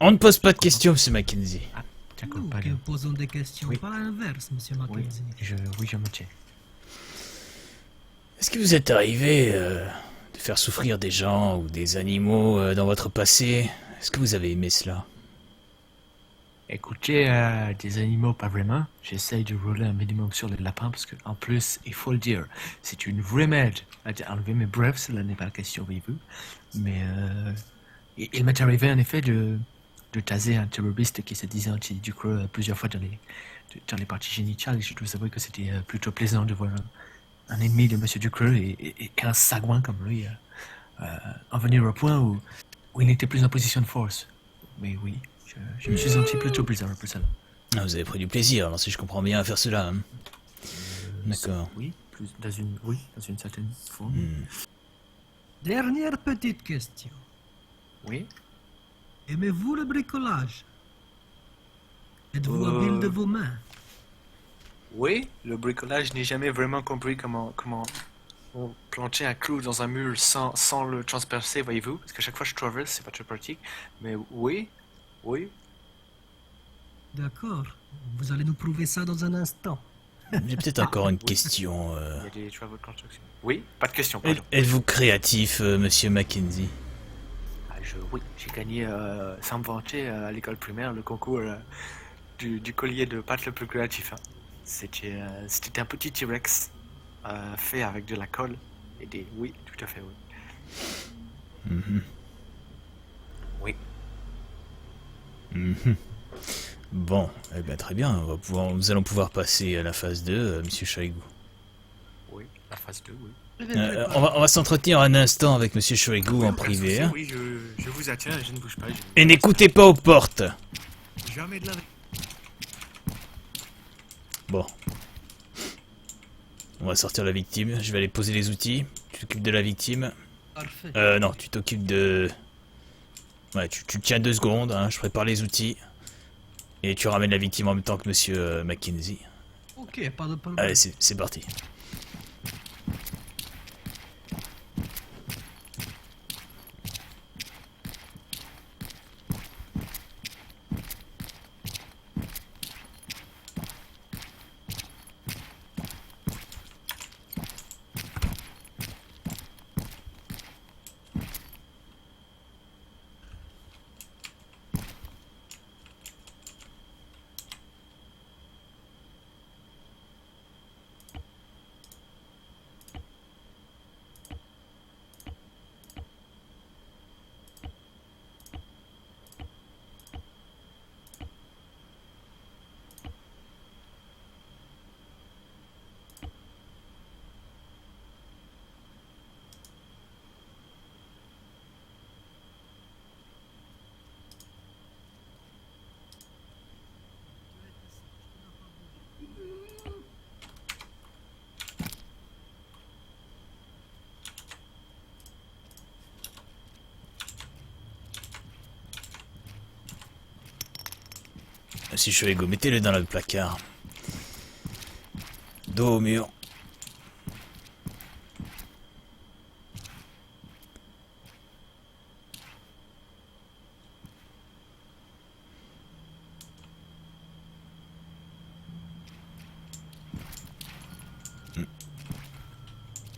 On ne pose pas de questions, monsieur Mackenzie. Ah, d'accord, Nous pas qui de... posons des questions, Oui. pas l'inverse, monsieur Oui, Mackenzie. je me tiens. Est-ce que vous êtes arrivé de faire souffrir des gens ou des animaux dans votre passé? Est-ce que vous avez aimé cela? Écoutez, des animaux, pas vraiment. J'essaye de rouler un minimum sur les lapins parce que, en plus, il faut le dire, c'est une vraie merde à enlever mes brefs, cela n'est pas la question, voyez-vous. Mais il m'est arrivé en effet de taser un terroriste qui se disait anti-Ducreux plusieurs fois dans les parties génitales. Et je dois avouer que c'était plutôt plaisant de voir un ennemi de Monsieur Ducreux et un sagouin comme lui en venir au point où il n'était plus en position de force. Mais oui. Je me suis senti plutôt bizarre pour ça. Ah, vous avez pris du plaisir, alors si je comprends bien, à faire cela. Hein. D'accord. Oui, dans une certaine forme. Dernière petite question. Oui. Aimez-vous le bricolage? Êtes-vous habile de vos mains? Oui, le bricolage, je n'ai jamais vraiment compris comment planter un clou dans un mur sans le transpercer, voyez-vous. Parce qu'à chaque fois que je traverse, c'est pas très pratique. Mais oui. D'accord. Vous allez nous prouver ça dans un instant. J'ai peut-être encore une oui. question. Il y a des travaux de construction. Oui, pas de question, pardon. Êtes-vous créatif, monsieur Mackenzie? Oui, j'ai gagné, sans me vanter, à l'école primaire, le concours du collier de pâte le plus créatif. Hein. C'était un petit T-Rex fait avec de la colle et des... Oui, tout à fait, oui. Oui. Bon, eh ben, très bien, nous allons pouvoir passer à la phase 2, monsieur Shoigu. Oui, la phase 2, oui. On va s'entretenir un instant avec monsieur Shoigu en privé. Hein. Oui, je vous attends, je ne bouge pas. Et n'écoutez pas aux portes. Jamais de la vie. Bon. On va sortir la victime, je vais aller poser les outils. Tu t'occupes de la victime. Parfait. Non, tu t'occupes de... Ouais, tu tiens 2 secondes, hein, je prépare les outils. Et tu ramènes la victime en même temps que monsieur Mackenzie. Ok, pas de problème. Allez, c'est parti. Monsieur Shoigu, mettez-le dans le placard. Dos au mur.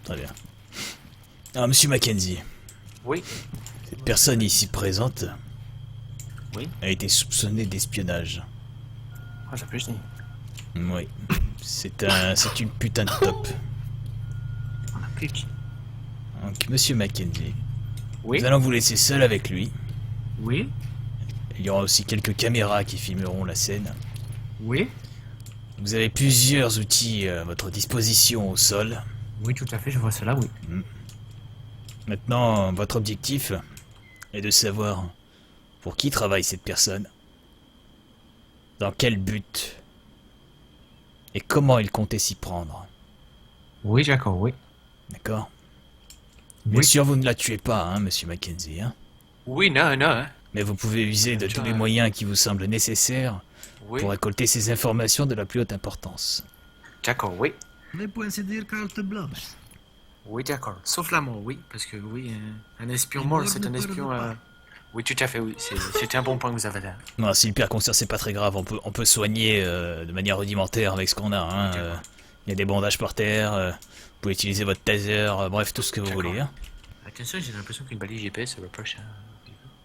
Très bien. Alors, monsieur Mackenzie, Oui, cette personne ici présente oui. a été soupçonnée d'espionnage. Ah, ça peut je dis. Oui. C'est une putain de top. On a plus. Donc, monsieur Mackenzie, Oui, nous allons vous laisser seul avec lui. oui, Il y aura aussi quelques caméras qui filmeront la scène. oui. Vous avez plusieurs outils à votre disposition au sol. Oui, tout à fait, je vois cela, oui. Maintenant, votre objectif est de savoir pour qui travaille cette personne, dans quel but, et comment il comptait s'y prendre. Oui, d'accord, oui. D'accord? Bien Oui. sûr, vous ne la tuez pas, hein, monsieur Mackenzie, hein, Oui, non, hein. mais vous pouvez user de tous les moyens qui vous semblent nécessaires Oui, pour récolter ces informations de la plus haute importance. d'accord, oui. Les points, c'est dire carte blanche. Oui, d'accord. Sauf la mort, oui. Parce que, oui, un espion Il mort, meurt c'est ne un perd espion... pas. Oui, tout à fait, oui. C'est un bon point que vous avez là. Non, si le pire concert, c'est pas très grave. On peut soigner de manière rudimentaire avec ce qu'on a. Hein. Il y a des bandages par terre. Vous pouvez utiliser votre taser. Bref, tout ce que vous D'accord. voulez. Hein. Attention, j'ai l'impression qu'une balise GPS se rapproche.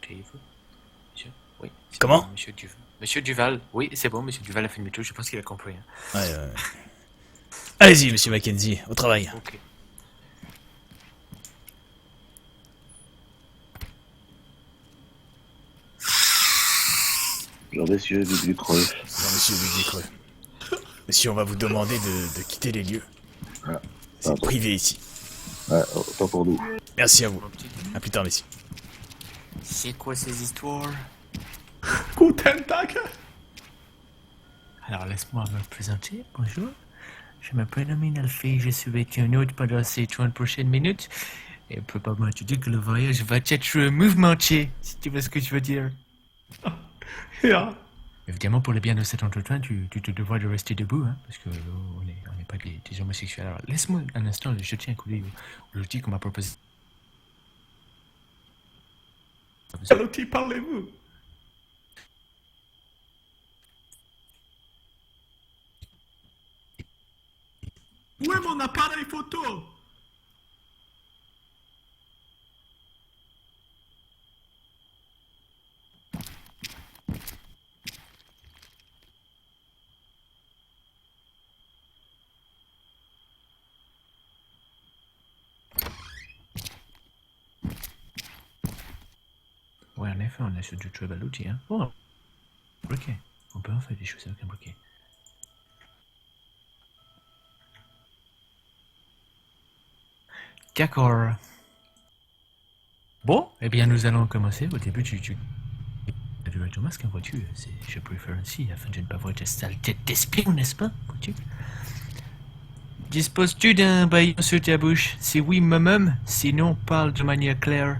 Monsieur? Oui. c'est Comment? bon, Monsieur Duval. Monsieur Duval. Oui, c'est bon, Monsieur Duval a fait une méthode. Je pense qu'il a compris. Hein. Ouais, Allez-y, monsieur Mackenzie, au travail. Ok. Genre messieurs, du creux. Non, monsieur Buguet-Creux. Monsieur, on va vous demander de quitter les lieux. Ah, C'est pardon. privé ici. Ouais, autant pour nous. Merci à vous. Mon petit. À plus tard, messieurs. C'est quoi ces histoires? Guten Tag. Alors laisse-moi me présenter. Bonjour. Je m'appelle Amin Alfi. Je suis avec un autre pendant ces 30 prochaines minutes. Et probablement tu dis que le voyage va être mouvementé, si tu vois ce que je veux dire. Ja. Évidemment, pour le bien de cet entretien, tu te devras de rester debout, hein, parce que on n'est pas des homosexuels. Alors, laisse-moi un instant, je tiens un coup d'œil au loti qu'on m'a proposé. Quel outil parlez-vous? Où est mon appareil photo? Ouais, en effet, on est sur du très bel outil, hein. Oh, briquet. On peut en faire des choses avec un briquet. D'accord. Bon, eh bien, nous allons commencer. Au début, tu devrais ton masque, hein, vois-tu. Je préfère ainsi, afin de ne pas voir ta sale tête d'espion, n'est-ce pas, vois-tu? Disposes-tu d'un baillon sur ta bouche? Si oui, même. Sinon, parle de manière claire.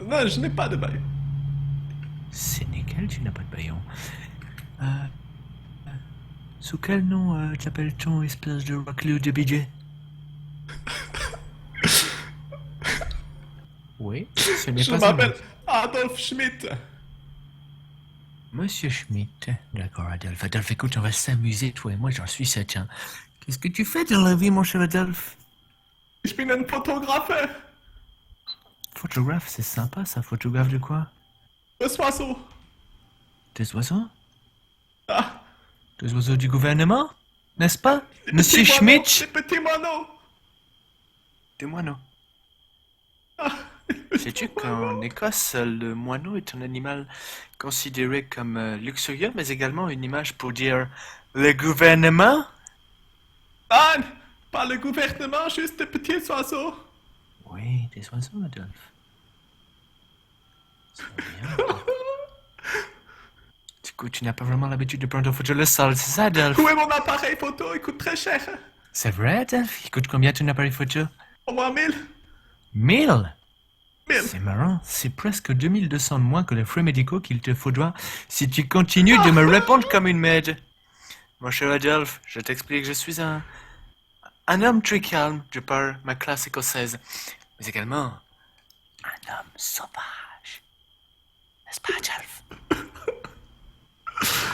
Non, je n'ai pas de bail. C'est nickel, tu n'as pas de baillon. Sous quel nom t'appelle-t-on, espèce de reclus de budget? Oui, ce n'est Je pas un m'appelle mot. Adolf Schmidt. Monsieur Schmidt. D'accord, Adolphe. Adolphe, écoute, on va s'amuser, toi et moi, j'en suis certain. Qu'est-ce que tu fais dans la vie, mon cher Adolphe? Ich bin ein Photographe. Photographe, c'est sympa, ça. Photographe de quoi? Des oiseaux. Des oiseaux? Ah, Des oiseaux du gouvernement? N'est-ce pas? des Monsieur petits moineaux, Schmidt? des petits moineaux. Des moineaux. Ah, Sais-tu qu'en Écosse, le moineau est un animal considéré comme luxurieux, mais également une image pour dire le gouvernement? nein, pas le gouvernement, juste des petits oiseaux. Oui, des oiseaux, Adolphe. Ça va bien. Du coup, tu n'as pas vraiment l'habitude de prendre en photo le sol, c'est ça, Adolphe? Où est mon appareil photo? Il coûte très cher. C'est vrai, Adolphe? Il coûte combien ton appareil photo? Au moins 1000. 1000? 1000. C'est marrant, c'est presque 2200 de moins que les frais médicaux qu'il te faudra si tu continues de me répondre comme une merde. Mon cher Adolphe, je t'explique, je suis un homme très calme de par ma classe écossaise, mais également un homme sauvage. N'est-ce pas, Adolphe?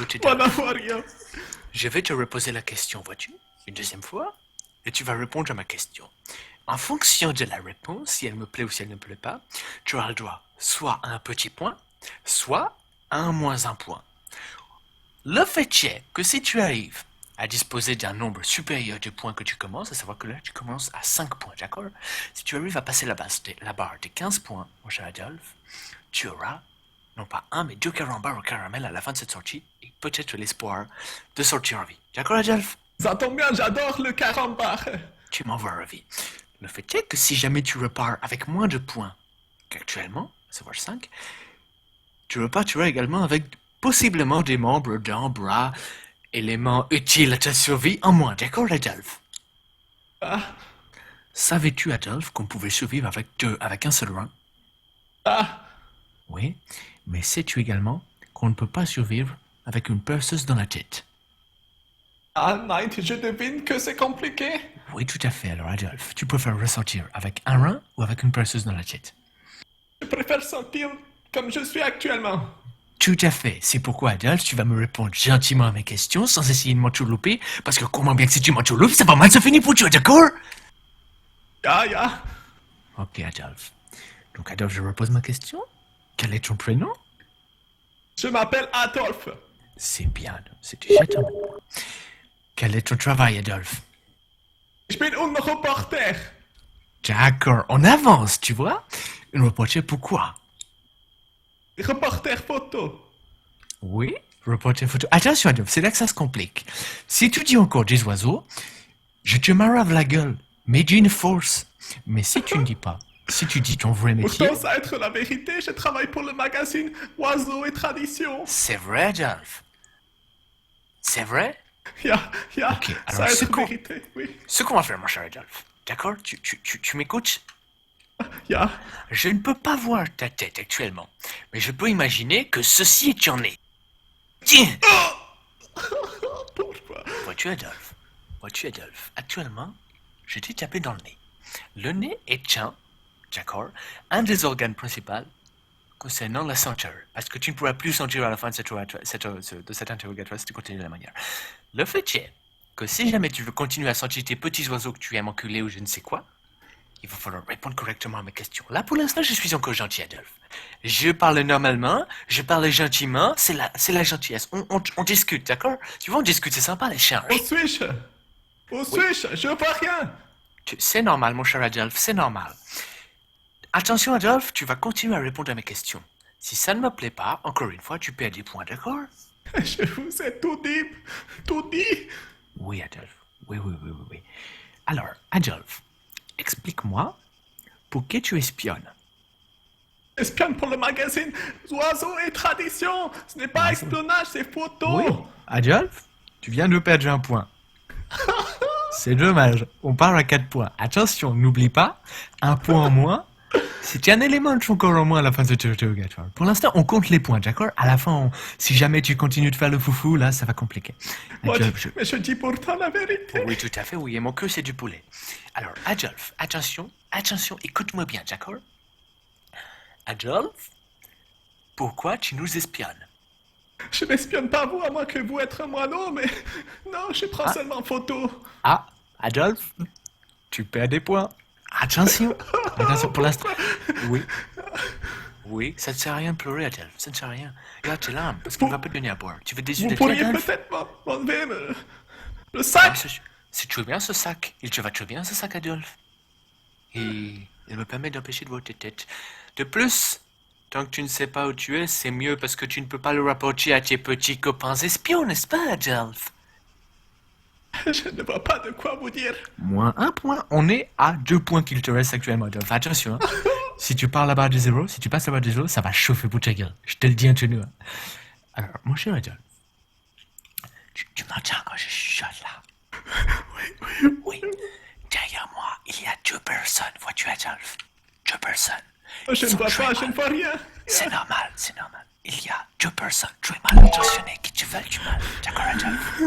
Écoute, M'en Adolphe, avoir rien. je vais te reposer la question, vois-tu, une deuxième fois, et tu vas répondre à ma question. En fonction de la réponse, si elle me plaît ou si elle ne me plaît pas, tu auras le droit soit à un petit point, soit à un moins un point. Le fait est que si tu arrives à disposer d'un nombre supérieur de points que tu commences, à savoir que là tu commences à 5 points, d'accord? Si tu arrives à passer la barre des 15 points, mon cher Adolphe, tu auras non pas un mais 2 carambars au caramel à la fin de cette sortie et peut-être l'espoir de sortir en vie. D'accord, Adolphe? Ça tombe bien, j'adore le carambar. Tu m'envoies en vie. Le fait est que si jamais tu repars avec moins de points qu'actuellement, à savoir 5, tu repartiras également avec possiblement des membres d'un bras, éléments utiles à ta survie en moins, d'accord, Adolphe? Ah, Savais-tu, Adolphe, qu'on pouvait survivre avec un seul rein? ah, Oui, mais sais-tu également qu'on ne peut pas survivre avec une perceuse dans la tête? ah, nein, je devine que c'est compliqué. Oui, tout à fait. Alors, Adolphe, tu préfères ressortir avec un rein ou avec une perceuse dans la tête? Je préfère sortir comme je suis actuellement. Tout à fait. C'est pourquoi, Adolphe, tu vas me répondre gentiment à mes questions sans essayer de m'entourlouper, parce que comment bien que si tu m'entourloupes, ça va mal se finir pour toi, d'accord? Ja. Ok, Adolphe. Donc, Adolphe, je repose ma question. Quel est ton prénom? Je m'appelle Adolphe. C'est bien, c'est déjà un bon point. Quel est ton travail, Adolphe? Ich bin un Reporter. D'accord, on avance, tu vois? Une reporter pourquoi? Reporter photo. Oui, reporter photo. Attention, Adolphe, c'est là que ça se complique. Si tu dis encore des oiseaux, je te marave la gueule, mais d'une force. Mais si tu ne dis pas, si tu dis ton vrai métier... Pourtant, ça être la vérité, je travaille pour le magazine Oiseaux et Tradition. C'est vrai, Adolphe. C'est vrai? Ja, Ok, alors ça ce être qu'on- vérité, oui. Ce qu'on va faire, mon cher Adolphe, d'accord? Tu m'écoutes? Ja, Je ne peux pas voir ta tête actuellement, mais je peux imaginer que ceci est ton nez. Tiens! pourquoi? Vois-tu, Adolphe, actuellement, je t'ai tapé dans le nez. Le nez est d'accord, un des organes principaux concernant la senteur, parce que tu ne pourras plus sentir à la fin de cet interrogatoire si tu continues de la manière. Le fait est que si jamais tu veux continuer à sentir tes petits oiseaux que tu aimes enculer ou je ne sais quoi, il va falloir répondre correctement à mes questions. Là, pour l'instant, je suis encore gentil, Adolphe. Je parle normalement, je parle gentiment, c'est la gentillesse. On discute, d'accord? Tu vois, on discute, c'est sympa, l'échange. Où suis-je? Où suis-je? Je vois rien. C'est normal, mon cher Adolphe, c'est normal. Attention, Adolphe, tu vas continuer à répondre à mes questions. Si ça ne me plaît pas, encore une fois, tu perds des points, d'accord? Je vous ai tout dit. Tout dit. Oui, Adolphe. Oui. Alors, Adolphe, explique-moi, pour qui tu espionnes? Espionne pour le magazine Oiseaux et Tradition. Ce n'est pas espionnage, c'est photo. Adolphe, tu viens de perdre un point. C'est dommage, on parle à 4 points. Attention, n'oublie pas, un point en moins, c'est un élément de ton corps en moins à la fin de cet interrogatoire. Pour l'instant, on compte les points, d'accord? À la fin, si jamais tu continues de faire le foufou, là, ça va compliquer. Adolphe, Mais je dis pourtant la vérité. Oui, tout à fait, oui, et mon cœur, c'est du poulet. Alors, Adolphe, attention, écoute-moi bien, d'accord? Adolphe, pourquoi tu nous espionnes? Je n'espionne pas vous, à moins que vous êtes un moineau, mais non, je prends seulement photo. Ah, Adolphe, tu perds des points. Attention, pour l'instant. Oui, ça ne sert à rien de pleurer, Adolphe, ça ne sert à rien. Regarde tes larmes, parce qu'on ne va pas te donner à boire. Tu veux des yeux Vous de pourriez Adolphe? peut-être m'enlever le Ah, sac. c'est très bien ce sac. Il te va très bien ce sac, Adolphe. Et il me permet d'empêcher de voir tes têtes. De plus, tant que tu ne sais pas où tu es, c'est mieux parce que tu ne peux pas le rapporter à tes petits copains espions, n'est-ce pas, Adolphe? Je ne vois pas de quoi vous dire. Moins un point. On est à 2 points qu'il te reste actuellement, Adolphe. Attention, hein. Si tu parles là-bas de 0, si tu passes là-bas de 0, ça va chauffer pour ta gueule. Je te le dis entre nous. Hein. Alors, mon cher Adolphe, tu m'entends quand je chuchote là? Oui. Derrière moi, il y a 2 personnes, vois-tu, Adolphe? 2 personnes. Je ne vois pas, je ne vois rien. C'est normal. Il y a 2 personnes très mal intentionnées qui te veulent du mal. D'accord, Adolphe?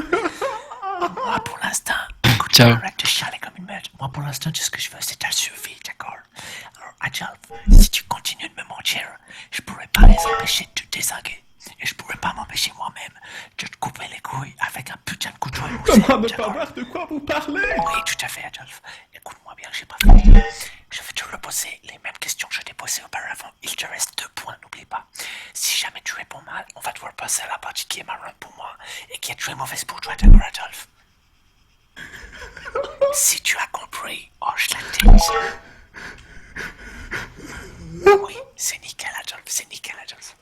Moi, pour l'instant, écoute, arrête de chialer comme une merde. Moi, pour l'instant, tout ce que je veux, c'est ta survie, d'accord? Alors, Adolphe, si tu continues de me mentir, je pourrais pas les empêcher de te désinguer. Et je pourrais pas m'empêcher moi-même de te couper les couilles avec un putain de couteau émoussé. Comment ne pas d'accord? voir de quoi vous parlez? Oui, tout à fait, Adolphe. Écoute-moi bien, j'ai pas fini. Je vais te reposer les mêmes questions que je t'ai posées auparavant. Il te reste 2 points, n'oublie pas. Si jamais tu réponds mal, on va devoir passer à la partie qui est marrante pour moi et qui est très mauvaise pour toi, d'accord, Adolphe? Si tu as compris, hoche la tête. Oui, c'est nickel, Adolphe.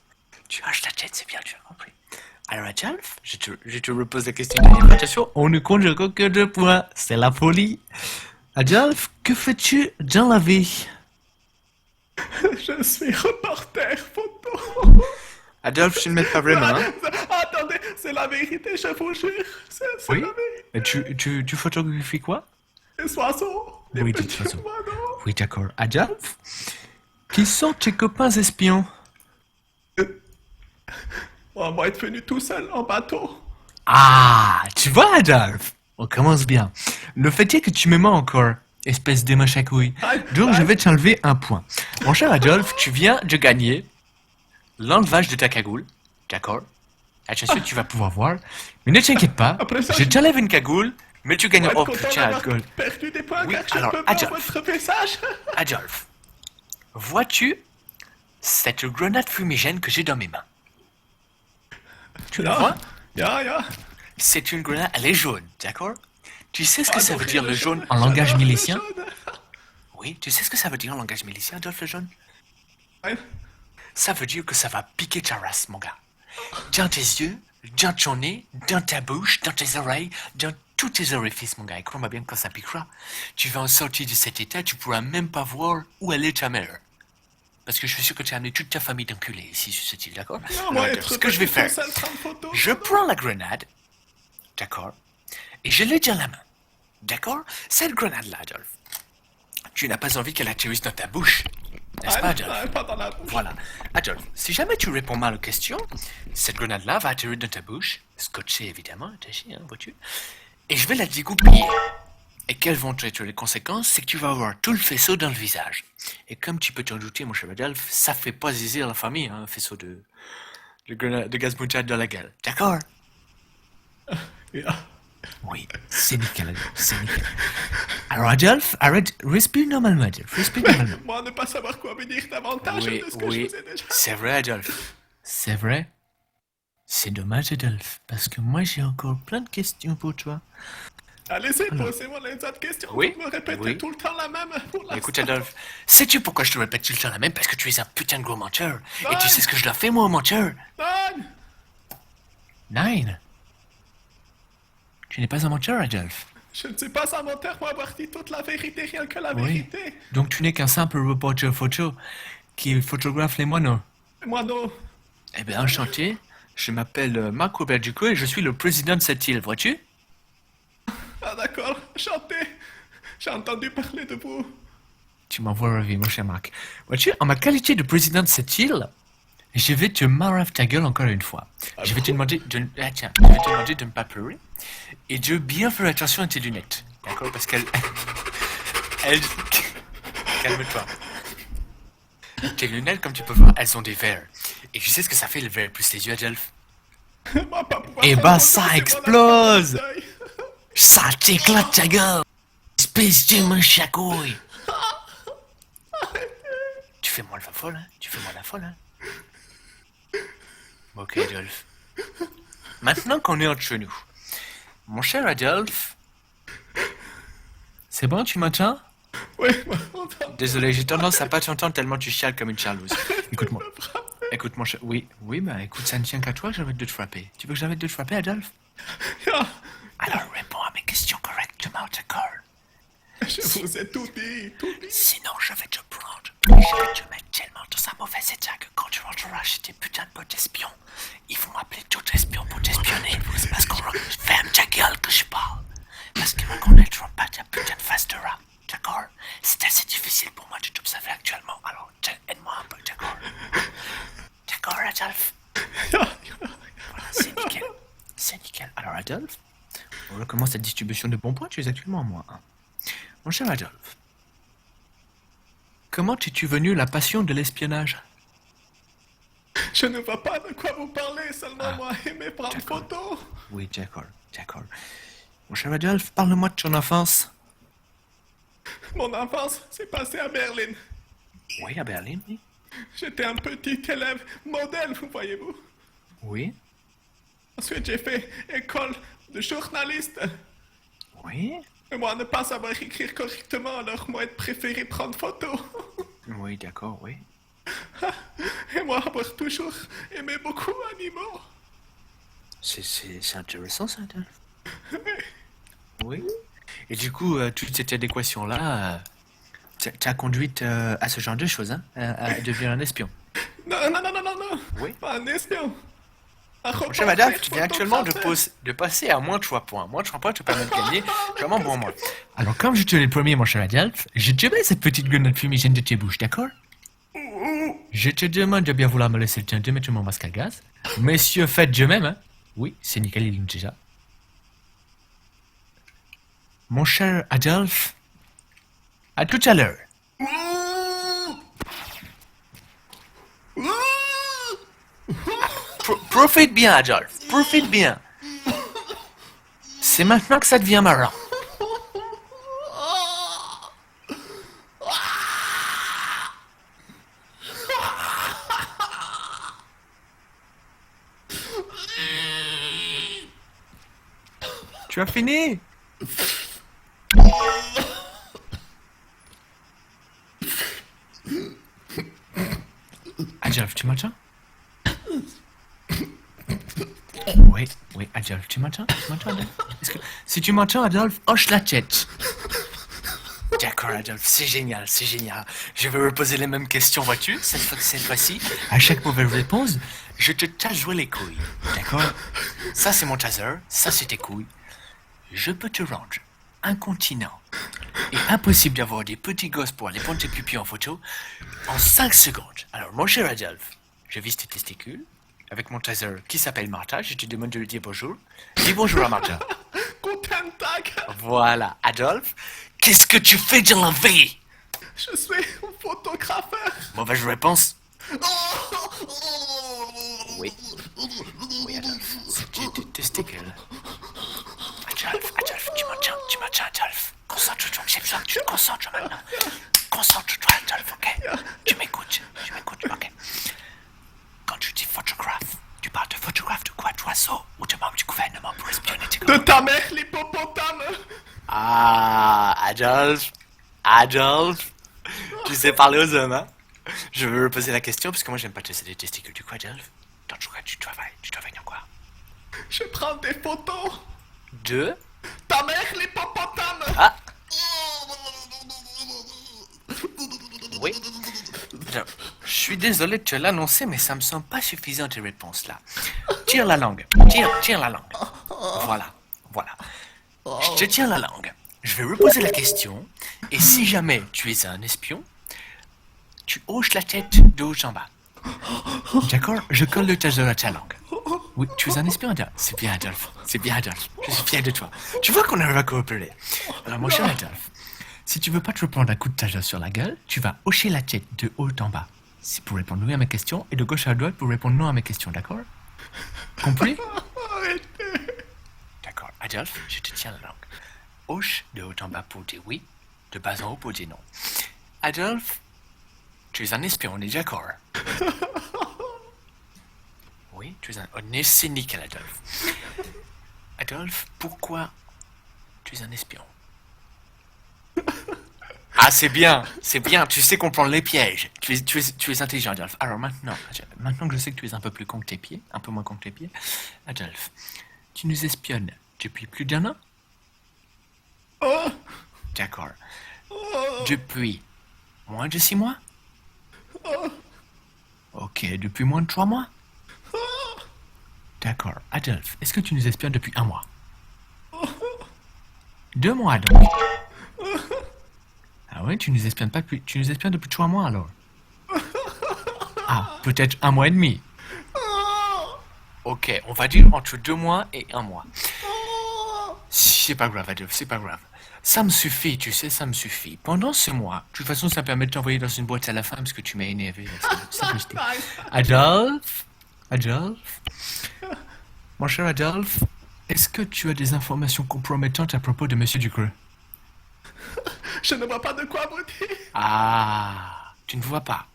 Tu hoches la tête, c'est bien, tu as compris. Alors, Adolphe, je te repose la question d'interprétation. On ne compte encore que 2 points. C'est la folie. Adolphe, que fais-tu dans la vie? Je suis reporter photo. Adolphe, tu ne m'aides pas vraiment, hein? Attendez, c'est la vérité, je vous jure. C'est Oui. la vérité. Et tu photographies quoi? Les oiseaux. Les Oui, de petits toute façon. oiseaux. Oui, d'accord. Adolphe, qui sont tes copains espions? On va être venu tout seul en bateau. Ah, tu vois, Adolphe, on commence bien. Le fait est que tu me mens encore, espèce de moche à couilles. Donc, je vais t'enlever 1 point. Mon cher Adolphe, tu viens de gagner l'enlevage de ta cagoule, d'accord? Attention, tu vas pouvoir voir. Mais ne t'inquiète pas, Après ça, je t'enlève une cagoule, mais tu gagnes... Être Oh content putain, d'avoir Alcool. perdu des points Oui, car je alors, peux voir Adolphe. votre message. Adolphe, vois-tu cette grenade fumigène que j'ai dans mes mains? Tu la vois? Ya. C'est une grenade, elle est jaune, d'accord? Tu sais ce que ça veut Adoré dire le jaune en j'adore langage le milicien? jaune. Oui, tu sais ce que ça veut dire en langage milicien, Adolphe le jaune? Ouais. Ça veut dire que ça va piquer ta race, mon gars. Dans tes yeux, dans ton nez, dans ta bouche, dans tes oreilles, dans tous tes orifices, mon gars. Et crois-moi bien, quand ça piquera, tu vas en sortir de cet état, tu pourras même pas voir où elle est ta mère. Parce que je suis sûr que tu as amené toute ta famille d'enculés ici sur cette île, d'accord? Non, Alors, moi, Adolphe, être ce que je vais petit, faire, ça me prend une photo. je prends la grenade, d'accord? Et je l'ai dans la main, d'accord? Cette grenade-là, Adolphe, tu n'as pas envie qu'elle atterrisse dans ta bouche, n'est-ce pas, Adolphe? Pas dans la bouche. Voilà. Adolphe, si jamais tu réponds mal aux questions, cette grenade-là va atterrir dans ta bouche, scotchée évidemment, attachée, hein, vois-tu? Et je vais la dégoupiller. Et quelles vont être les conséquences? C'est que tu vas avoir tout le faisceau dans le visage. Et comme tu peux t'en douter, mon cher Adolphe, ça fait pas zizir la famille, hein, un faisceau de gaz moutarde dans la gueule. D'accord? Ya. Oui, c'est nickel, Adolphe, c'est nickel. Alors Adolphe, arrête, respire normalement, Adolphe, respire normalement. Moi, ne pas savoir quoi me dire davantage Oui, de ce que oui, je vous ai déjà. c'est vrai, Adolphe. C'est vrai. C'est dommage, Adolphe, parce que moi j'ai encore plein de questions pour toi. Allez-y, posez-moi les autres questions. Oui, Vous me répétez oui. tout le temps la même. Pour l'instant. Écoute, Adolphe, sais-tu pourquoi je te répète tout le temps la même? Parce que tu es un putain de gros menteur. Et Non. tu sais ce que je dois faire, moi, au menteur? Non. Nine. Tu n'es pas un menteur, Adolphe. Je ne suis pas un menteur, moi, avoir dit toute la vérité, rien que la Oui. vérité. Donc tu n'es qu'un simple reporter photo qui photographe les moineaux. Moi, non. Eh bien, enchanté. Je m'appelle Marc Robert Ducot et je suis le président de cette île, vois-tu? Ah, d'accord, chanté. J'ai entendu parler de vous. Tu m'envoies ravi, mon cher Marc. Vois-tu, en ma qualité de président de cette île, je vais te marrer ta gueule encore une fois. Je vais te demander de... Ah, tiens, je vais te demander de ne pas pleurer et de bien faire attention à tes lunettes. D'accord? Parce qu'elles... Elles... Calme-toi. Tes lunettes, comme tu peux voir, elles ont des verres. Et tu sais ce que ça fait, le verre plus les yeux, Adolphe? Moi, pas pouvoir Eh prendre ben, photo, ça c'est mon explose. appareil d'œil. Ça t'éclate ta gueule! Espèce de manchacouille! Tu fais moi la folle, hein? Tu fais moi la folle, hein? Ok, Adolphe. Maintenant qu'on est entre nous, mon cher Adolphe... C'est bon, tu m'entends? Oui, moi, on entend. Désolé, j'ai tendance à pas t'entendre tellement tu chiales comme une charlouse. Écoute-moi. Écoute, mon cher... Oui, bah écoute, ça ne tient qu'à toi que j'arrête de te frapper. Tu veux que j'arrête de te frapper, Adolphe? Ya. Alors réponds à mes questions correctement, d'accord? Je vous ai tout dit, tout dit. Sinon, je vais te prendre. Je vais te mettre tellement dans un mauvais état que quand tu rentreras chez tes putains de potes espions, ils vont m'appeler tout espion pour t'espionner. Parce qu'on ferme ta gueule que je parle. Parce qu'ils ne reconnaîtront pas ta putain de face de rat. D'accord? C'est assez difficile pour moi de t'observer actuellement. Alors, aide-moi un peu, d'accord? D'accord, Adolphe? Voilà, c'est nickel. C'est nickel. Alors, Adolphe, on recommence la distribution de bons points. Tu es actuellement à moins 1. Mon cher Adolphe, comment es-tu venu la passion de l'espionnage? Je ne vois pas de quoi vous parlez, seulement Ah, moi aimer prendre photo. Oui, d'accord, d'accord. Mon cher Adolphe, parle-moi de ton enfance. Mon enfance s'est passée à Berlin. Oui, à Berlin, oui. J'étais un petit élève modèle, vous voyez-vous. Oui, Ensuite, j'ai fait école de journaliste. oui, Et moi, ne pas savoir écrire correctement, alors moi, être préféré prendre photo. oui, d'accord, oui. Et moi, avoir toujours aimé beaucoup animaux. C'est intéressant, ça, Adolphe. Oui. Et du coup, toute cette adéquation-là, t'as conduite à ce genre de choses, hein, à devenir un espion. Non, non, non, non, non, non. Oui. Pas un espion. Un Mon reporter cher Adolphe, tu viens actuellement photographe. de passer à moins 3 points. Moins 3 points te permet de gagner vraiment bon moins. Alors, comme je te l'ai promis, mon cher Adolphe, je te mets cette petite grenade fumigène de tes bouches, d'accord? Je te demande de bien vouloir me laisser le temps de mettre mon masque à gaz. Messieurs, faites de même, hein? Oui, c'est nickel, il est déjà. Mon cher Adolphe, à tout à l'heure. Profite bien, Adolphe. Profite bien. C'est maintenant que ça devient marrant. Tu as fini? Adolphe, tu m'entends? Oui, oui, Adolphe, tu m'entends? Tu m'entends, Adolphe? Si tu m'entends, Adolphe, hoche la tête. D'accord, Adolphe, c'est génial, c'est génial. Je vais reposer les mêmes questions, vois-tu, cette fois-ci. À chaque mauvaise réponse, je te tâche jouer les couilles. D'accord? Ça, c'est mon taser, ça, c'est tes couilles. Je peux te rendre incontinent et impossible d'avoir des petits gosses pour aller prendre tes pupilles en photo en 5 secondes. Alors, mon cher Adolphe, je vise tes testicules avec mon taser qui s'appelle Martha. Je te demande de lui dire bonjour. Dis bonjour à Martha. Guten Tag. Voilà, Adolphe, qu'est-ce que tu fais dans la vie? Je suis photographeur. Mauvaise réponse. Oui. Oui, Adolphe, c'est tes testicules. Adolphe, tu m'entends, Adolphe. Concentre-toi, j'ai besoin que tu te concentres maintenant. Concentre-toi, Adolphe, ok? Tu m'écoutes, ok? Quand tu dis photographe, tu parles de photographe de quoi? D'oiseaux ou de membre du gouvernement pour espionner tes De gars? ta mère, l'hippopotame. Ah, Adolphe, tu sais parler aux hommes, hein? Je veux reposer la question parce que moi j'aime pas tester les testicules. Du coup, Adolphe, dans quoi tu travailles dans quoi? Je prends des photos. De? Ta mère, l'hippopotame. Ah! Oui. Alors, je suis désolé de te l'annoncer, mais ça me semble pas suffisant tes réponses là. Tire la langue. Tire la langue. Voilà. Je te tiens la langue. Je vais reposer la question. Et si jamais tu es un espion, tu hoches la tête de haut en bas. D'accord? Je colle le taser à ta langue. Oui, tu es un espion, Adolphe. C'est bien, Adolphe. Je suis fier de toi. Tu vois qu'on arrive à coopérer. Alors, mon cher Adolphe, si tu veux pas te prendre un coup de taser sur la gueule, tu vas hocher la tête de haut en bas. C'est pour répondre oui à mes questions et de gauche à droite pour répondre non à mes questions, d'accord? Compris? D'accord. Adolphe, je te tiens la langue. Hoche de haut en bas pour dire oui, de bas en haut pour dire non. Adolphe, tu es un espion, on est d'accord? Oui, tu es un essai nickel, Adolphe. Adolphe, pourquoi tu es un espion? Ah, c'est bien, tu sais comprendre les pièges. Tu es intelligent, Adolphe. Alors maintenant que je sais que tu es un peu plus con que tes pieds, un peu moins con que tes pieds, Adolphe, tu nous espionnes depuis plus d'1 an? Oh. D'accord. Depuis moins de 6 mois? Ok, depuis moins de 3 mois? D'accord. Adolphe, est-ce que tu nous espionnes depuis 1 mois? 2 mois donc? Ah ouais, tu nous espionnes pas depuis... Tu nous espionnes depuis 3 mois alors? Ah, peut-être 1 mois et demi. Ok, on va dire entre 2 mois et 1 mois. C'est pas grave, Adolphe, c'est pas grave. Ça me suffit, tu sais, ça me suffit. Pendant ce mois, de toute façon, ça me permet de t'envoyer dans une boîte à la fin parce que tu m'as énervé. Adolphe, mon cher Adolphe, est-ce que tu as des informations compromettantes à propos de Monsieur Ducreux? Je ne vois pas de quoi vous dire. Ah, tu ne vois pas.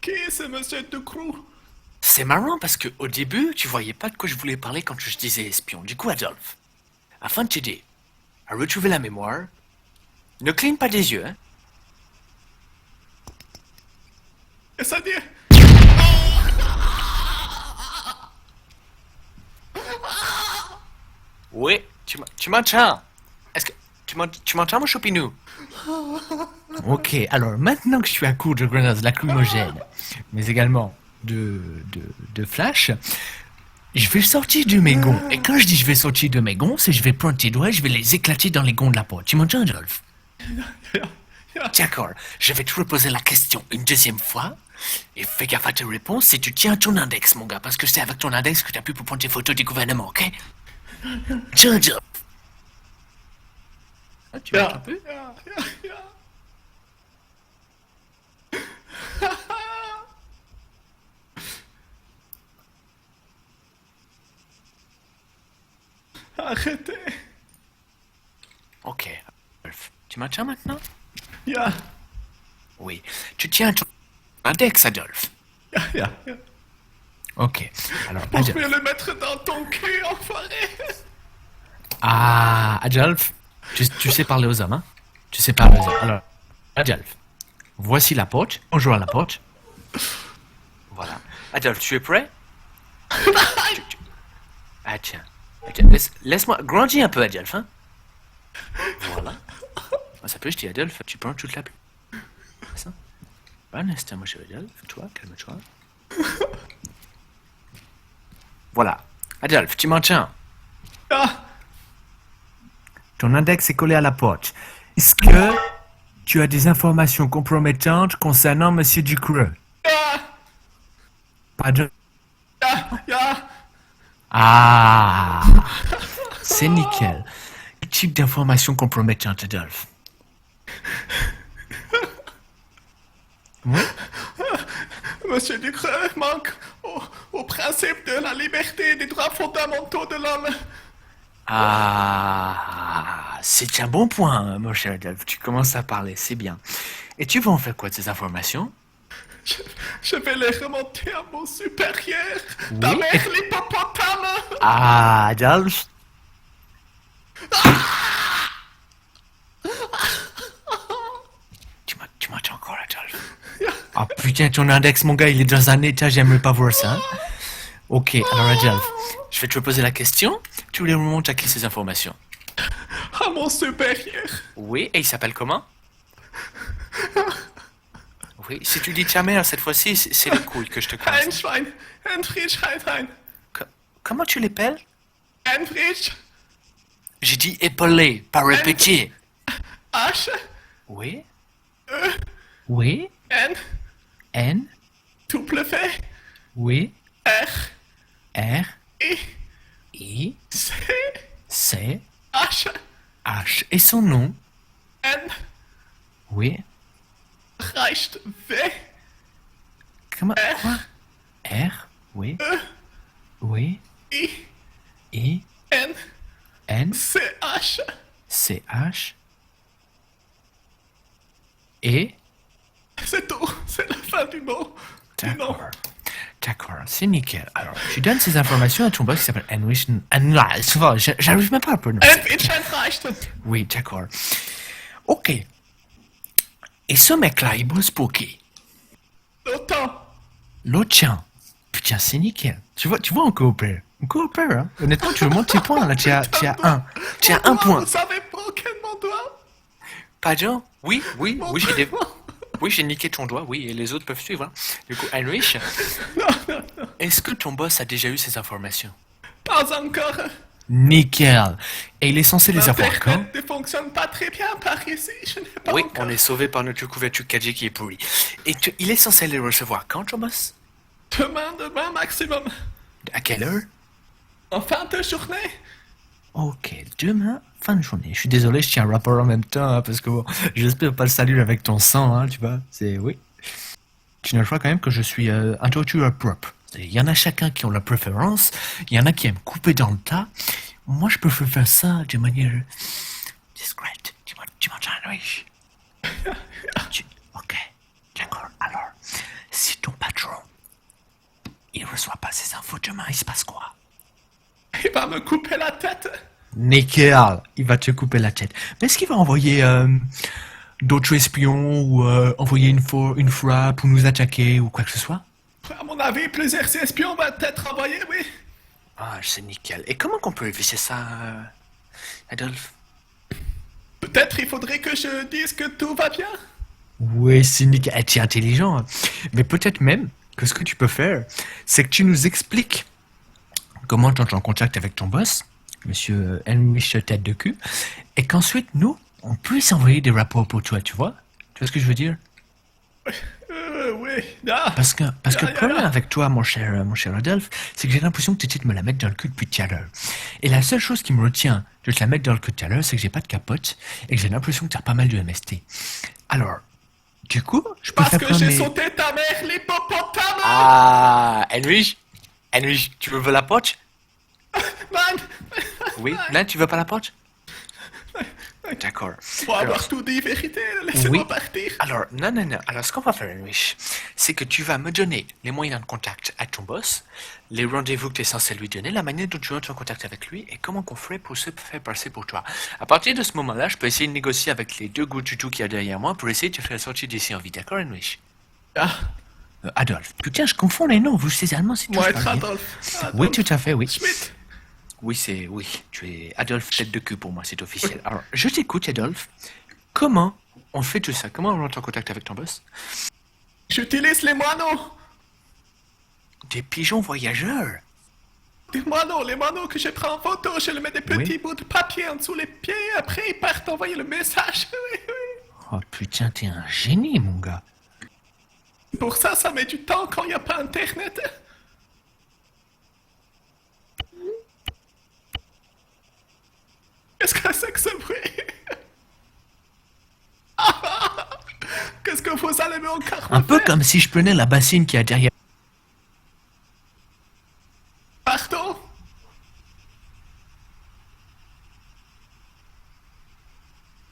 Qui est ce monsieur Ducreux? C'est marrant parce que au début, tu voyais pas de quoi je voulais parler quand je disais espion. Du coup, Adolphe, afin de t'aider à retrouver la mémoire, ne cligne pas des yeux, hein. C'est-à-dire... Oui, tu m'entends? Est-ce que tu m'entends, mon chopinou? Ok, alors maintenant que je suis à court de grenades lacrymogènes, mais également de flash, je vais sortir de mes gonds. Et quand je dis je vais sortir de mes gonds, c'est je vais prendre tes doigts et je vais les éclater dans les gonds de la porte. Tu m'entends, Adolphe? D'accord, je vais te reposer la question une deuxième fois. Et fais gaffe à tes réponses si tu tiens ton index, mon gars, parce que c'est avec ton index que tu as pu pour prendre tes photos du gouvernement, ok? Tiens, Adolphe. Ah, tu m'entends un peu? Arrêtez. Ok. Adolphe, tu maintiens maintenant? Ja, Oui. Tu tiens ton index, Adolphe. ja. Ok. Alors, Pour Adolphe. mieux le mettre dans ton cul, enfoiré. Ah, Adolphe, tu sais parler aux hommes, hein? Tu sais parler aux hommes. Alors, Adolphe, voici la poche. Bonjour à la poche. Voilà. Adolphe, tu es prêt? Ah tiens. Laisse-moi grandir un peu, Adolphe, hein? Voilà. Ah, ça peut, je dis, Adolphe, tu prends toute la place. Ça. Un instant, mon cher Adolphe. Toi, calme-toi. Voilà. Adolphe, tu maintiens. Ja, Ton index est collé à la poche. Est-ce que tu as des informations compromettantes concernant Monsieur Ducreux? ja, Pardon? ja. Ah, c'est nickel. Quel type d'informations compromettantes, Adolphe? Oui? Monsieur Ducreux manque au principe de la liberté et des droits fondamentaux de l'homme. Ah, c'est un bon point, mon cher Adolphe. Tu commences à parler, c'est bien. Et tu vas en faire quoi de ces informations? Je vais les remonter à mon supérieur. Oui. Ta mère l'hippopotame. Ah, Adolphe. Tu m'entends encore, Adolphe? Ah putain, ton index, mon gars, il est dans un état, j'aimerais pas voir ça. Hein. Ok, alors Adolphe, je vais te poser la question. Tu les remontes à qui ces informations? À mon supérieur. Oui, et il s'appelle comment? Oui, si tu dis ta mère cette fois-ci, c'est les couilles que je te casse. Einschwein. Heinrich Heinlein. Comment tu l'appelles? Heinrich. J'ai dit épaulé, pas répété. H. Oui? Oui? N. N? W. Oui? R. R? I. I? C. C? H. H? Et son nom? N. Oui? Reicht V. Comment? Quoi? R? Oui? Oui? I. I? N. N? C. H. C? H? Et? C'est tout. C'est la fin du mot. Du nom. D'accord. D'accord, c'est nickel. Alors, tu donnes ces informations à ton boss qui s'appelle Heinrich. J'arrive même pas à prononcer. Heinrich Heinreich. Oui, d'accord. Ok. Et ce mec-là, il bosse pour qui? L'OTAN. L'autre tien. Putain, c'est nickel. Tu vois, on coopère. On coopère, hein. Honnêtement, tu veux monter tes points, là. Tu as un. Tu as un point. Vous savez pas auquel mon doigt? Pardon? Oui, Mon j'ai des... doigt. Oui, j'ai niqué ton doigt, oui, et les autres peuvent suivre. Hein. Du coup, Heinrich, Non. est-ce que ton boss a déjà eu ces informations? Pas encore. Nickel. Et il est censé les avoir quand? L'internet ne fonctionne pas très bien par ici. Je n'ai pas Oui, encore. on est sauvé par notre couverture 4G qui est pourrie. Et il est censé les recevoir quand, ton boss? Demain maximum. À quelle heure? En fin de journée. Ok, demain, fin de journée. Je suis désolé, je tiens un rapport en même temps, hein, parce que bon, j'espère pas le saluer avec ton sang, hein, tu vois. C'est, oui. Tu noteras quand même que je suis un tortureur propre. Il y en a chacun qui ont leur préférence, il y en a qui aiment couper dans le tas. Moi, je préfère faire ça de manière discrète. Tu m'entends, Heinrich? Ok, d'accord. Alors, si ton patron, il reçoit pas ces infos demain, il se passe quoi? Il va me couper la tête. Nickel, il va te couper la tête. Mais est-ce qu'il va envoyer d'autres espions ou envoyer une frappe ou nous attaquer ou quoi que ce soit? À mon avis, plusieurs espions vont être envoyés, oui. Ah, c'est nickel. Et comment qu'on peut éviter ça, Adolphe? Peut-être il faudrait que je dise que tout va bien. Oui, c'est nickel. Eh, tu es intelligent. Hein. Mais peut-être même que ce que tu peux faire, c'est que tu nous expliques comment tu entres en contact avec ton boss, Monsieur Heinrich Tête de cul, et qu'ensuite, nous, on puisse envoyer des rapports pour toi, tu vois? Tu vois ce que je veux dire? Oui. Ah. Parce que le problème avec toi, mon cher Adolphe, c'est que j'ai l'impression que tu essaies de me la mettre dans le cul depuis tout à l'heure. Et la seule chose qui me retient de te la mettre dans le cul tout à l'heure, c'est que j'ai pas de capote et que j'ai l'impression que tu as pas mal de MST. Alors, du coup, je peux Parce faire que prendre j'ai mes... sauté ta mère, l'hippopotame. Ah, Heinrich, tu me veux la poche? Non. Oui. Là, tu veux pas la porte? D'accord. Pour avoir tout dit, vérité, laissez-moi partir. Alors, non. Alors, ce qu'on va faire, Louis, c'est que tu vas me donner les moyens de contact à ton boss, les rendez-vous que tu es censé lui donner, la manière dont tu entres en contact avec lui et comment qu'on ferait pour se faire passer pour toi. À partir de ce moment-là, je peux essayer de négocier avec les deux gros tutos qu'il y a derrière moi pour essayer de te faire sortir d'ici en vie. D'accord, Louis? Ah, Adolphe. Putain, je confonds les noms. Vous, ces Allemands, c'est tout. moi je être parle bien. Adolphe. Oui, tout à fait, oui. Schmidt. Oui, tu es Adolphe tête de cul pour moi, c'est officiel. Alors, je t'écoute, Adolphe. Comment on fait tout ça? Comment on rentre en contact avec ton boss? J'utilise les moineaux. Des pigeons voyageurs. Les moineaux que je prends en photo, je leur mets des petits bouts de papier en dessous les pieds, après ils partent envoyer le message. Oui, oui. Oh putain, t'es un génie, mon gars. Pour ça, ça met du temps quand il n'y a pas Internet. Qu'est-ce que c'est que ce bruit? Qu'est-ce que vous allez me encore Un peu faire? comme si je prenais la bassine qui est derrière. Pardon?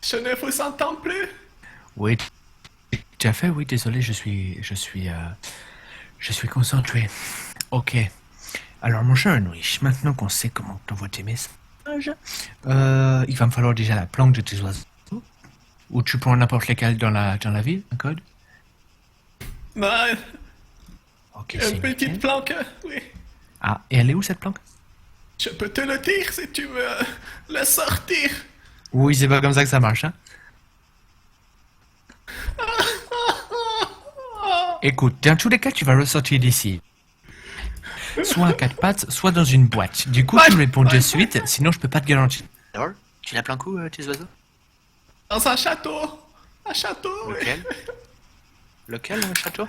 Je ne vous entends plus. Oui, tout à fait, oui, désolé, je suis concentré. Ok. Alors, mon cher Louis, maintenant qu'on sait comment t'envoies tes messages, il va me falloir déjà la planque de tes oiseaux. Ou tu prends n'importe lesquels dans la ville, un code? Non, Ok, une c'est petite nickel. planque, oui. Ah, et elle est où cette planque? Je peux te le dire si tu veux le sortir. Oui, c'est pas comme ça que ça marche, hein. Écoute, dans tous les cas, tu vas ressortir d'ici. Soit à quatre pattes, soit dans une boîte. Du coup, tu réponds de suite, sinon je peux pas te garantir. Alors, tu la planques où, tes oiseaux? Dans un château. Un château, oui. Lequel? Lequel, le château?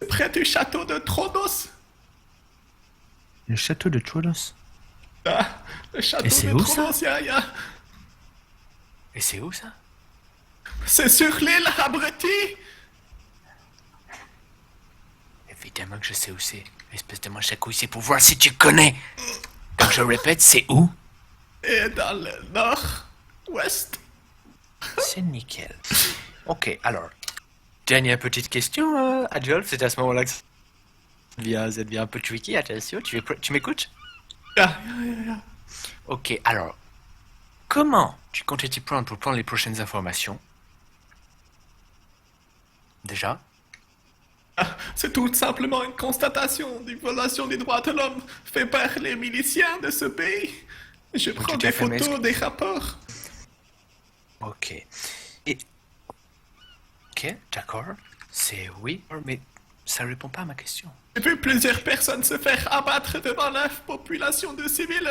Près du château de Trodos. Le château de Trodos. Ah, le château Et c'est de où, ça? Trodos, Et c'est où, ça? c'est sur l'île abrutie. Évidemment que je sais où c'est. Espèce de manche à couilles, c'est pour voir si tu connais. Quand je répète, c'est où? Et dans le nord-ouest. C'est nickel. Ok, alors. Dernière petite question, Adolphe, c'est à ce moment-là que ça devient un peu tricky, attention, tu m'écoutes? Ah, Ok, alors. Comment tu comptes t'y prendre pour prendre les prochaines informations? Déjà? c'est tout simplement une constatation d'une violation des droits de l'homme faite par les miliciens de ce pays. Je prends tout à des fait, mais photos, est-ce des rapports. Ok. Et... Ok, d'accord. C'est oui, mais ça répond pas à ma question. J'ai vu plusieurs personnes se faire abattre devant la population de civils.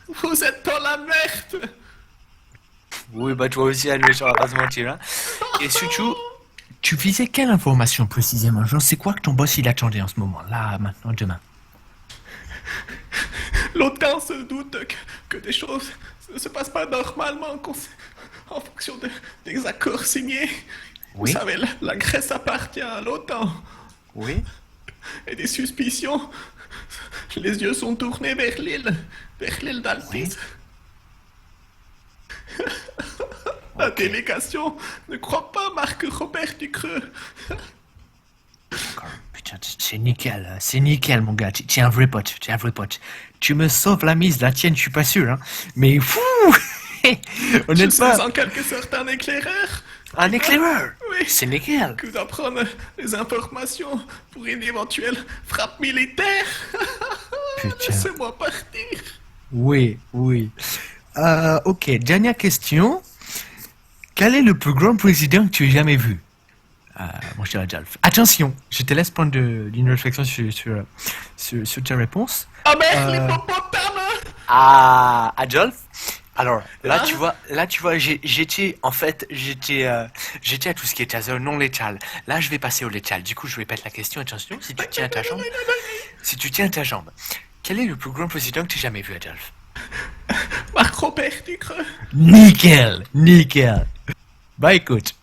Vous êtes dans la merde. Oui, bah toi aussi, allez, on va pas se mentir, hein. Et surtout, tu visais quelle information précisément? Genre, c'est quoi que ton boss il attendait en ce moment? Là, maintenant, demain. L'OTAN se doute que des choses ne se passent pas normalement en fonction des accords signés. Oui. Vous savez, la Grèce appartient à l'OTAN. Oui. Et des suspicions. Les yeux sont tournés vers l'île d'Altis. La délégation ne croit pas Marc Robert Ducreux. D'accord. Putain, c'est nickel, mon gars. Tu es un vrai pote, Tu me sauves la mise, la tienne, je suis pas sûr, hein. Mais fou. Je suis Honnêtement, en quelque sorte un éclaireur. un éclaireur. Oui. C'est nickel. Que d'apprendre les informations pour une éventuelle frappe militaire. Putain. Laissez-moi partir. Oui. Ok, dernière question. Quel est le plus grand président que tu aies jamais vu? Mon cher Adolphe. Attention, je te laisse prendre d'une réflexion sur ta réponse. Ah merde, l'hippopotame. Ah, Adolphe. Alors, là, tu vois, j'étais à tout ce qui est taser non létal. Là, je vais passer au létal. Du coup, je répète la question. Attention, si tu tiens à ta jambe. Quel est le plus grand président que tu aies jamais vu, Adolphe? Marc Robert Ducreux. Nickel. Bah, écoute.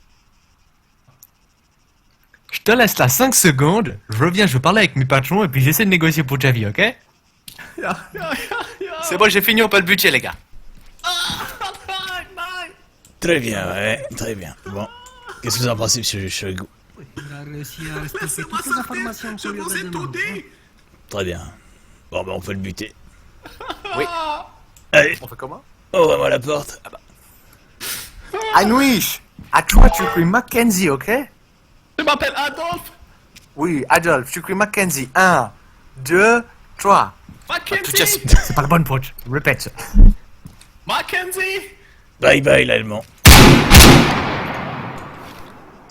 Je te laisse là 5 secondes. Je reviens, je vais parler avec mes patrons et puis j'essaie de négocier pour ta vie, ok? C'est bon, j'ai fini, on peut le buter, les gars. Très bien, ouais, très bien. Bon, qu'est-ce que vous en pensez, monsieur Shoigu? Il a réussi à respecter Laissez-moi toutes les informations sortir, je qu'on lui vous ai avait tout demandées. dit. Très bien. Bon, ben on peut le buter. Oui. Allez, On fait comment? ouvre-moi la porte. Anouish, à toi, tu écris Mackenzie, ok? Je m'appelle Adolphe. Oui, Adolphe, tu écris Mackenzie. 1, 2, 3. Mackenzie. C'est pas la bonne pote. Répète. Mackenzie. Bye bye, l'allemand.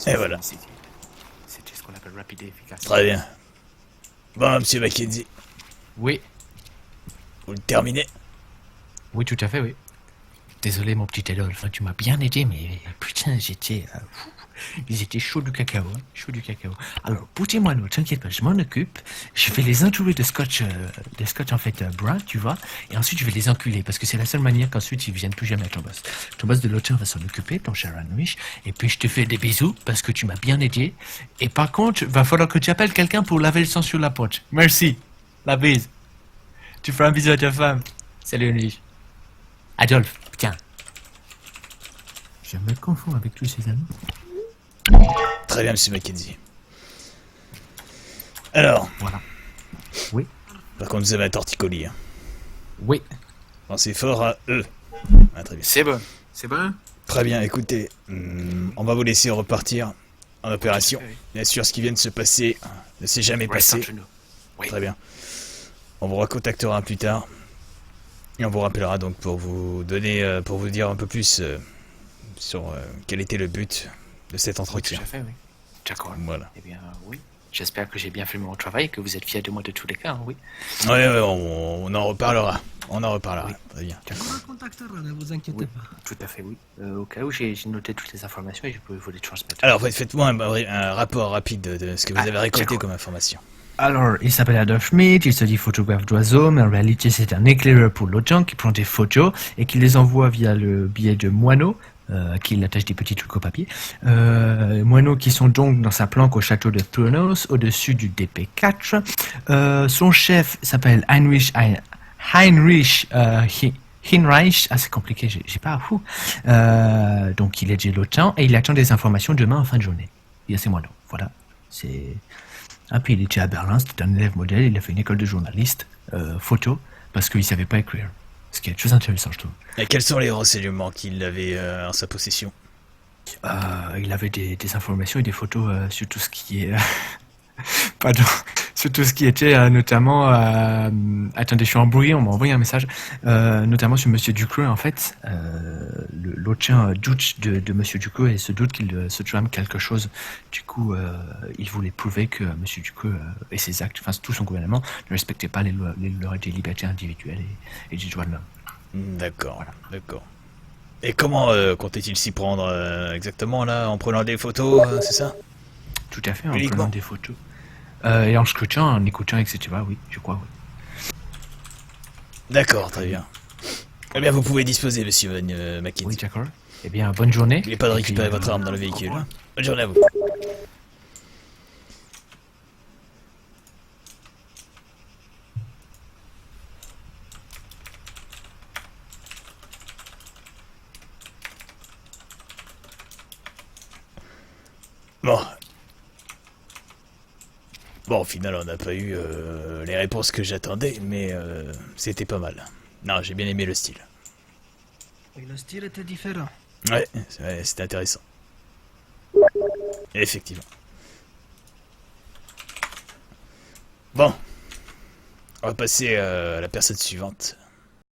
Et voilà. C'était ce qu'on appelle rapide et efficace. Très bien. Bon, monsieur Mackenzie, Oui. vous le terminez? Oui, tout à fait, oui. Désolé, mon petit Adolphe, hein, tu m'as bien aidé, mais putain, ils étaient chauds du cacao, hein, chauds du cacao. Alors, boutez-moi, ne t'inquiète pas, je m'en occupe. Je vais les entourer de scotch en fait brun, tu vois, et ensuite je vais les enculer, parce que c'est la seule manière qu'ensuite ils viennent plus jamais à ton boss. Ton boss de l'automne va s'en occuper, ton cher Anouish, et puis je te fais des bisous, parce que tu m'as bien aidé. Et par contre, va falloir que tu appelles quelqu'un pour laver le sang sur la porte. Merci. La bise. Tu feras un bisou à ta femme. Salut, Anouish. Adolphe, tiens. Je me confonds avec tous ces amis. Très bien, monsieur Mackenzie. Alors, Voilà. Oui. par contre, vous avez un torticolis. Hein. Oui. Pensez fort à eux. Ah, très bien. C'est bon. C'est bon? Très bien, écoutez, on va vous laisser repartir en opération. Bien sûr, ce qui vient de se passer ne s'est jamais Reste passé. entre nous. Oui. Très bien. On vous recontactera plus tard. Et on vous rappellera donc pour vous donner, pour vous dire un peu plus sur quel était le but de cet Tout entretien. à fait, oui. D'accord. Voilà. Eh bien, oui. J'espère que j'ai bien fait mon travail et que vous êtes fiers de moi de tous les cas, hein, oui. Ouais, on en reparlera. On en reparlera. Très bien. On la contactera, ne vous inquiétez Oui. pas. Tout à fait, oui. Au cas où, j'ai noté toutes les informations et je peux vous les transmettre. Alors, faites-moi un rapport rapide de ce que vous avez récolté d'accord. comme information. Alors, il s'appelle Adolphe Schmidt, il se dit photographe d'oiseaux, mais en réalité c'est un éclaireur pour l'automne qui prend des photos et qui les envoie via le biais de moineaux, qui attache des petits trucs au papier. Moineaux qui sont donc dans sa planque au château de Thurnos, au-dessus du DP4. Son chef s'appelle Heinrich, Hinreich, c'est compliqué, j'ai pas fou. Donc il est de l'automne et il attend des informations demain en fin de journée. Il y a ses moineaux, voilà. C'est... Ah, puis il était à Berlin, c'était un élève modèle, il a fait une école de journaliste, photo, parce qu'il savait pas écrire. Ce qui est très intéressant, je trouve. Et quels sont les renseignements qu'il avait en sa possession? Il avait des informations et des photos sur tout ce qui est... Pardon. Sur tout ce qui était notamment... Attendez, je suis embrouillé, on m'a envoyé un message. Notamment sur Monsieur Ducreux, en fait. L'autre doute de Monsieur Ducreux et se doute qu'il se trame quelque chose. Du coup, il voulait prouver que Monsieur Ducreux et ses actes, enfin tout son gouvernement, ne respectaient pas les lois des libertés individuelles et du droit de l'homme. D'accord, Voilà. d'accord. Et comment comptait-il s'y prendre exactement là, en prenant des photos, c'est ça? Tout à fait, en Uniquement. prenant des photos. Et en scrutant, en écoutant, etc. Oui, je crois, oui. D'accord, très bien. Eh bien, vous pouvez disposer, monsieur Mackenzie. Oui, d'accord. Eh bien, bonne journée. N'oubliez pas de Et récupérer puis, votre arme dans le véhicule. au revoir. Bonne journée à vous. Bon. Bon, au final, on n'a pas eu les réponses que j'attendais, mais c'était pas mal. Non, j'ai bien aimé le style. Et le style était différent. Ouais, c'était intéressant. Effectivement. Bon. On va passer à la personne suivante.